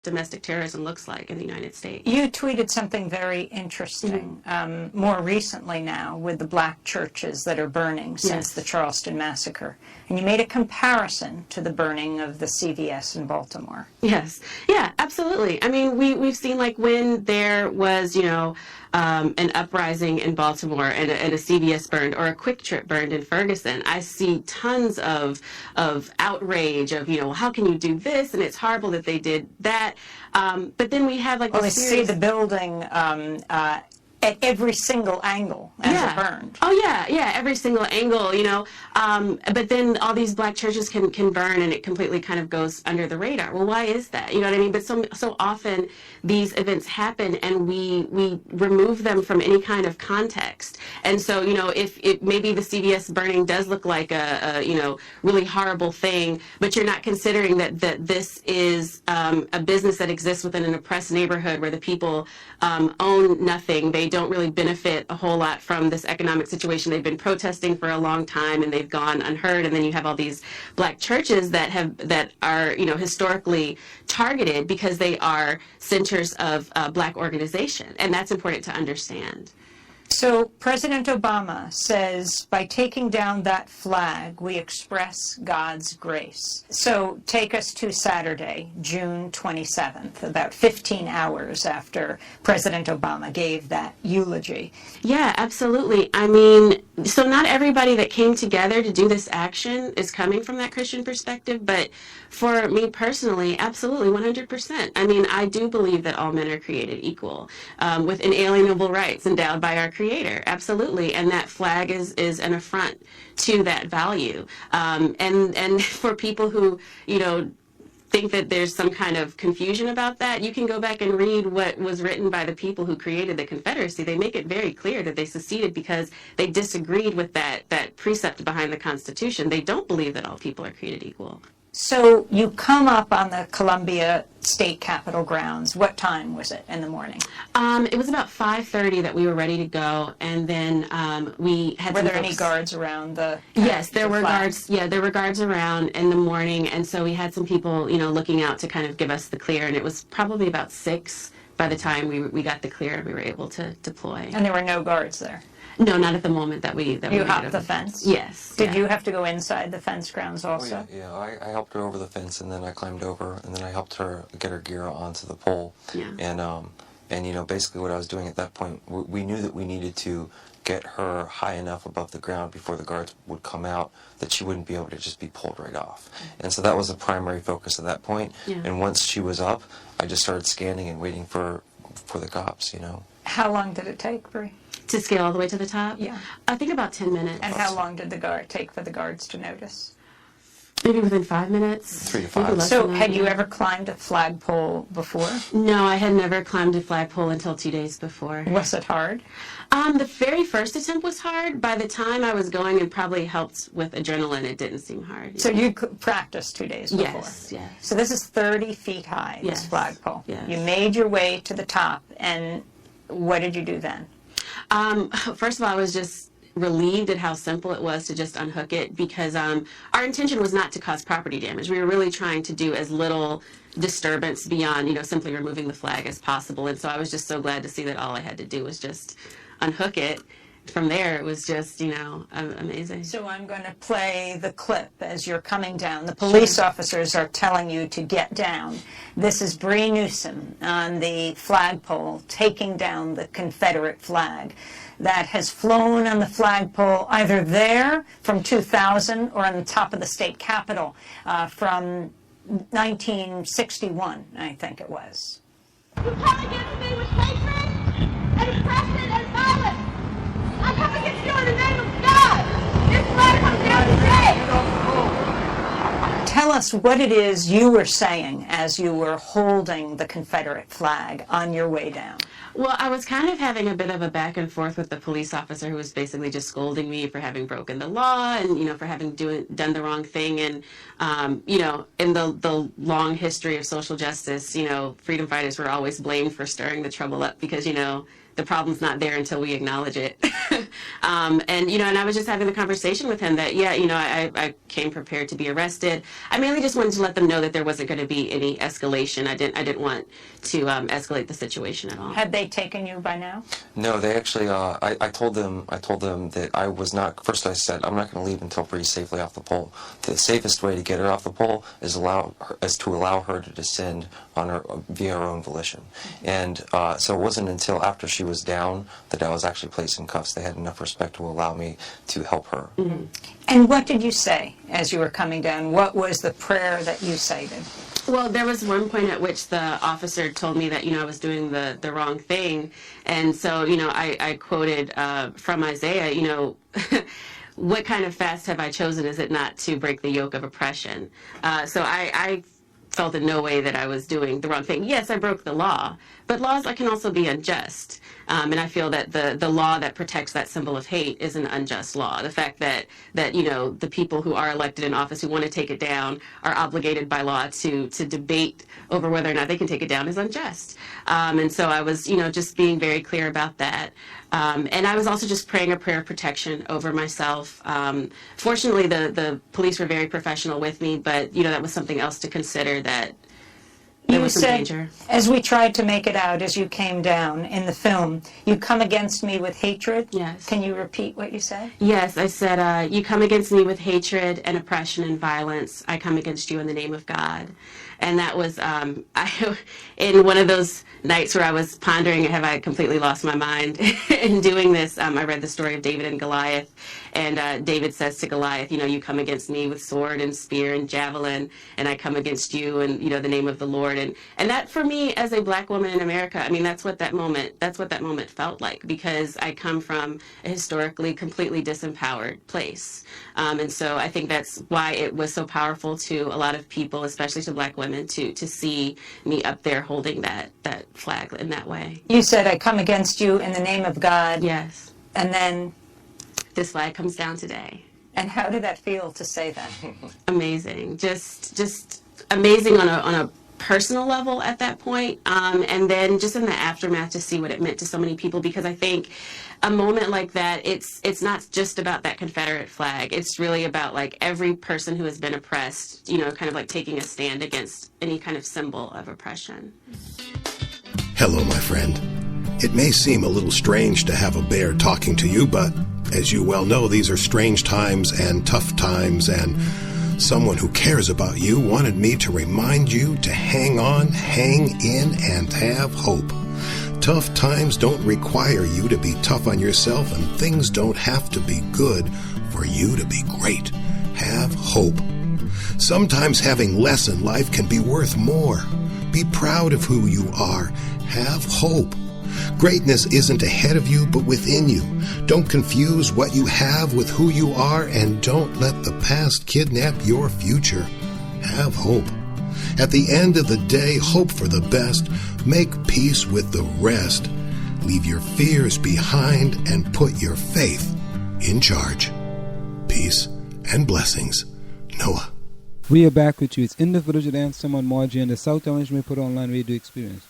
domestic terrorism looks like in the United States. You tweeted something very interesting more recently now with the black churches that are burning since the Charleston massacre. And you made a comparison to the burning of the CVS in Baltimore. Yes. Yeah, absolutely. I mean, we've seen, like, when there was, an uprising in Baltimore and a CVS burned or a Quick Trip burned in Ferguson, I see tons of outrage of, how can you do this? And it's horrible that they did that. But then we have, like, well, they see the building at every single angle as it burned. Oh, yeah, every single angle, But then all these black churches can burn, and it completely kind of goes under the radar. Well, why is that? You know what I mean? But so often these events happen, and we remove them from any kind of context. And so, if maybe the CVS burning does look like a really horrible thing, but you're not considering that this is a business that exists within an oppressed neighborhood where the people own nothing. They don't really benefit a whole lot from this economic situation. They've been protesting for a long time, and they've gone unheard. And then you have all these black churches that are historically targeted because they are centers of black organization, and that's important to understand. So President Obama says, by taking down that flag, we express God's grace. So take us to Saturday, June 27th, about 15 hours after President Obama gave that eulogy. Yeah, absolutely. I mean, so not everybody that came together to do this action is coming from that Christian perspective, but for me personally, absolutely, 100%. I mean, I do believe that all men are created equal, with inalienable rights endowed by our Creator, absolutely, and that flag is an affront to that value. And for people who, think that there's some kind of confusion about that, you can go back and read what was written by the people who created the Confederacy. They make it very clear that they seceded because they disagreed with that precept behind the Constitution. They don't believe that all people are created equal. So you come up on the Columbia State Capitol grounds. What time was it in the morning? It was about 5:30 that we were ready to go, and then we had. Were there any guards around the? Yes, there were guards. Yeah, there were guards around in the morning, and so we had some people, looking out to kind of give us the clear, and it was probably about 6 by the time we got the clear and we were able to deploy. And there were no guards there? No, not at the moment that we You hopped the fence? Yes. Did you have to go inside the fence grounds also? Oh, yeah, I helped her over the fence, and then I climbed over, and then I helped her get her gear onto the pole. Yeah. And basically what I was doing at that point, we knew that we needed to get her high enough above the ground before the guards would come out that she wouldn't be able to just be pulled right off. And so that was the primary focus at that point. Yeah. And once she was up, I just started scanning and waiting for the cops, How long did it take, Bree? To scale all the way to the top? Yeah. I think about 10 minutes. And how long did the guard take for the guards to notice? Maybe within 5 minutes. 3 to 5. So had you ever climbed a flagpole before? No, I had never climbed a flagpole until 2 days before. Was it hard? The very first attempt was hard. By the time I was going and probably helped with adrenaline, it didn't seem hard. So you practiced 2 days before? Yes. So this is 30 feet high, this flagpole. Yes. You made your way to the top, and what did you do then? First of all, I was just relieved at how simple it was to just unhook it, because our intention was not to cause property damage. We were really trying to do as little disturbance beyond, simply removing the flag as possible. And so I was just so glad to see that all I had to do was just unhook it. From there, it was just, amazing. So I'm going to play the clip as you're coming down. The police officers are telling you to get down. This is Bree Newsome on the flagpole taking down the Confederate flag that has flown on the flagpole either there from 2000 or on the top of the state capitol from 1961, I think it was. You come against me with hatred and oppression and violence. I come against you in the name of God. This blood comes down today. Tell us what it is you were saying as you were holding the Confederate flag on your way down. Well, I was kind of having a bit of a back and forth with the police officer who was basically just scolding me for having broken the law and, for having done the wrong thing. And, in the long history of social justice, freedom fighters were always blamed for stirring the trouble up because, the problem's not there until we acknowledge it. And I was just having the conversation with him that, I came prepared to be arrested. I mainly just wanted to let them know that there wasn't going to be any escalation. I didn't want to escalate the situation at all. Had they taken you by now? No, they actually. I told them that I was not. First, I said I'm not going to leave until Bree's safely off the pole. The safest way to get her off the pole is to allow her to descend on her via her own volition. And so it wasn't until after she was down that I was actually placed in cuffs. They had enough respect to allow me to help her. Mm-hmm. And what did you say as you were coming down? What was the prayer that you cited? Well, there was one point at which the officer told me that, I was doing the wrong thing. And so, I quoted from Isaiah, what kind of fast have I chosen? Is it not to break the yoke of oppression? So I felt in no way that I was doing the wrong thing. Yes, I broke the law, but laws can also be unjust. And I feel that the law that protects that symbol of hate is an unjust law. The fact that the people who are elected in office who want to take it down are obligated by law to debate over whether or not they can take it down is unjust. And so I was, just being very clear about that. And I was also just praying a prayer of protection over myself. Fortunately, the police were very professional with me, but, that was something else to consider, that there was some danger. As we tried to make it out as you came down in the film, you come against me with hatred. Yes. Can you repeat what you said? Yes, I said, you come against me with hatred and oppression and violence. I come against you in the name of God. And that was in one of those nights where I was pondering, have I completely lost my mind in doing this? I read the story of David and Goliath, and David says to Goliath, you come against me with sword and spear and javelin, and I come against you in, the name of the Lord. And that, for me, as a black woman in America, that's what that moment felt like, because I come from a historically completely disempowered place. And so I think that's why it was so powerful to a lot of people, especially to black women, to see me up there holding that flag in that way. You said, I come against you in the name of God. Yes. And then? This flag comes down today. And how did that feel to say that? Amazing. Just amazing on a personal level at that point. And then just in the aftermath to see what it meant to so many people, because I think a moment like that, it's not just about that Confederate flag. It's really about every person who has been oppressed, kind of taking a stand against any kind of symbol of oppression. Hello, my friend. It may seem a little strange to have a bear talking to you, but as you well know, these are strange times and tough times, and someone who cares about you wanted me to remind you to hang on, hang in, and have hope. Tough times don't require you to be tough on yourself, and things don't have to be good for you to be great. Have hope. Sometimes having less in life can be worth more. Be proud of who you are. Have hope. Greatness isn't ahead of you, but within you. Don't confuse what you have with who you are, and don't let the past kidnap your future. Have hope. At the end of the day, hope for the best. Make peace with the rest. Leave your fears behind and put your faith in charge. Peace and blessings. Noah. We are back with you. It's In the Village with Ansem on Margie and the South Orange Report Online Radio Experience.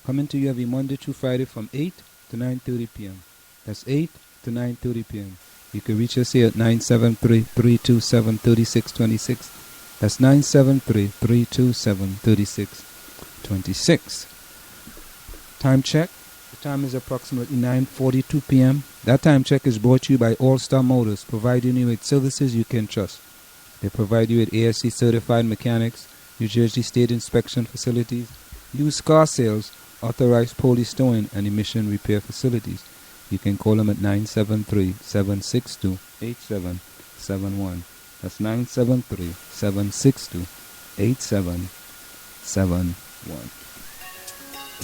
Coming to you every Monday through Friday from 8 to 9:30 p.m. That's 8 to 9:30 p.m. You can reach us here at 973-327-3626. That's 973-327-3626. Time check. The time is approximately 9:42 p.m. That time check is brought to you by All Star Motors, providing you with services you can trust. They provide you with ASC certified mechanics, New Jersey State inspection facilities, used car sales, authorized police towing, and emission repair facilities. You can call them at 973-762-8771. That's 973-762-8771.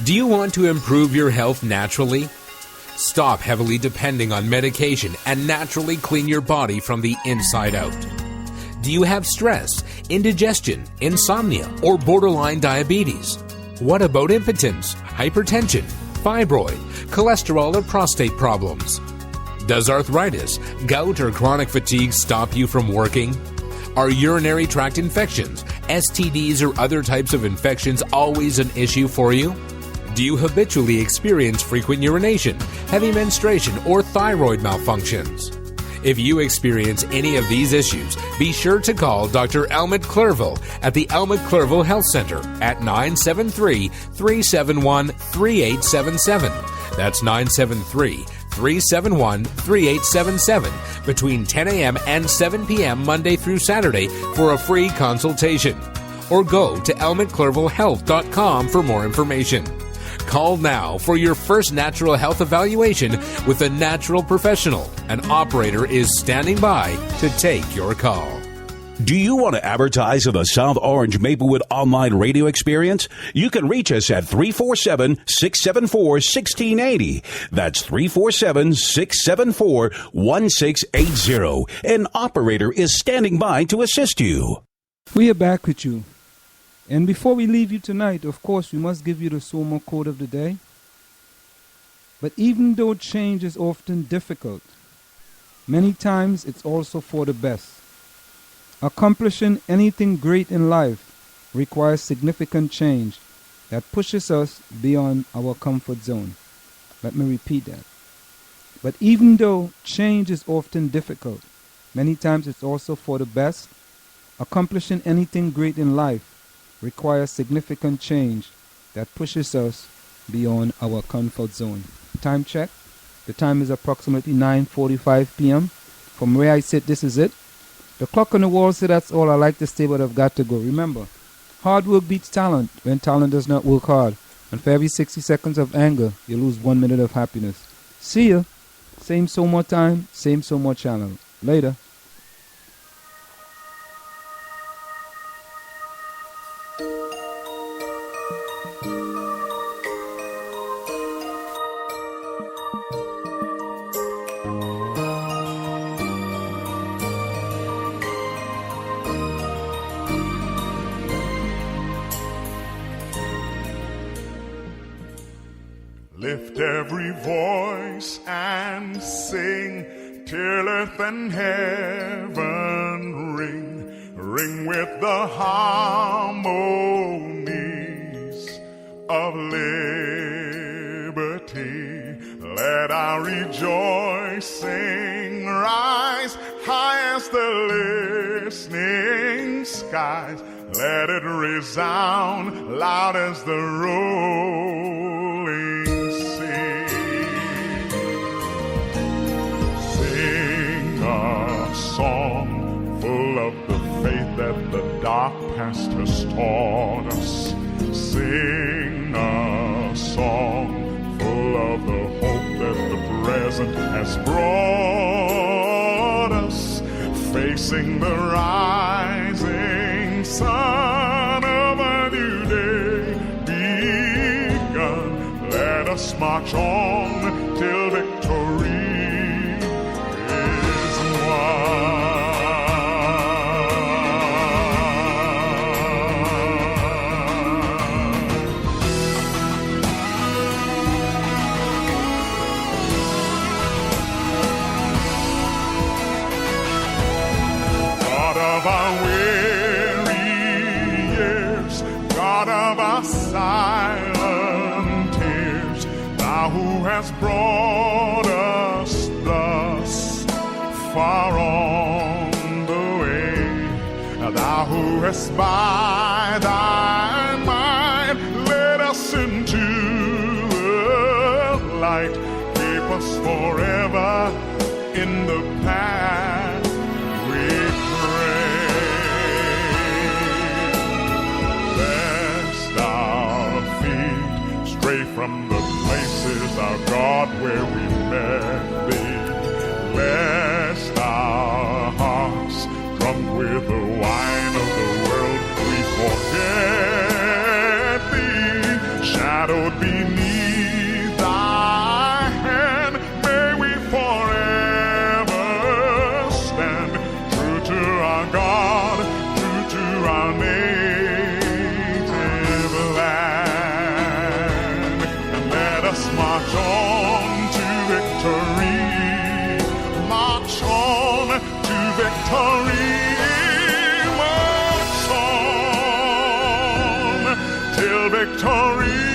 Do you want to improve your health naturally? Stop heavily depending on medication and naturally clean your body from the inside out. Do you have stress, indigestion, insomnia, or borderline diabetes? What about impotence, hypertension, fibroid, cholesterol, or prostate problems? Does arthritis, gout, or chronic fatigue stop you from working? Are urinary tract infections, STDs, or other types of infections always an issue for you? Do you habitually experience frequent urination, heavy menstruation, or thyroid malfunctions? If you experience any of these issues, be sure to call Dr. Elmett Clerville at the Elmett Clerville Health Center at 973-371-3877. That's 973-371-3877 between 10 a.m. and 7 p.m. Monday through Saturday for a free consultation. Or go to elmettclervillehealth.com for more information. Call now for your first natural health evaluation with a natural professional. An operator is standing by to take your call. Do you want to advertise in the South Orange Maplewood online radio experience? You can reach us at 347-674-1680. That's 347-674-1680. An operator is standing by to assist you. We are back with you. And before we leave you tonight, of course, we must give you the SOMA quote of the day. But even though change is often difficult, many times it's also for the best. Accomplishing anything great in life requires significant change that pushes us beyond our comfort zone. Let me repeat that. But even though change is often difficult, many times it's also for the best. Accomplishing anything great in life requires significant change that pushes us beyond our comfort zone. Time check. The time is approximately 9:45 p.m. From where I sit, this is it. The clock on the wall says that's all I like to say, but I've got to go. Remember, hard work beats talent when talent does not work hard. And for every 60 seconds of anger, you lose 1 minute of happiness. See ya. Same SOMA time, same SOMA channel. Later. Lift every voice and sing till earth and heaven ring, ring with the harmonies of liberty. Let our rejoicing rise high as the listening skies. Let it resound loud as the rolling sea. Sing a song full of the faith that the dark past has taught us. Sing a song full of the hope that the present has brought us. Facing the rising sun of a new day begun, let us march on till victory is won. God of our weary years, God of our silent tears, thou who hast brought us thus far on the way, thou who hast by thy might led us into the light, keep us forever in the path we stray from the places, our God, where we met thee. Lest our hearts, drunk with the wine of the world, we forget thee. Shadowed beneath thy hand, may we forever stand true to our God, true to our native land. March on to victory, march on to victory, march on till victory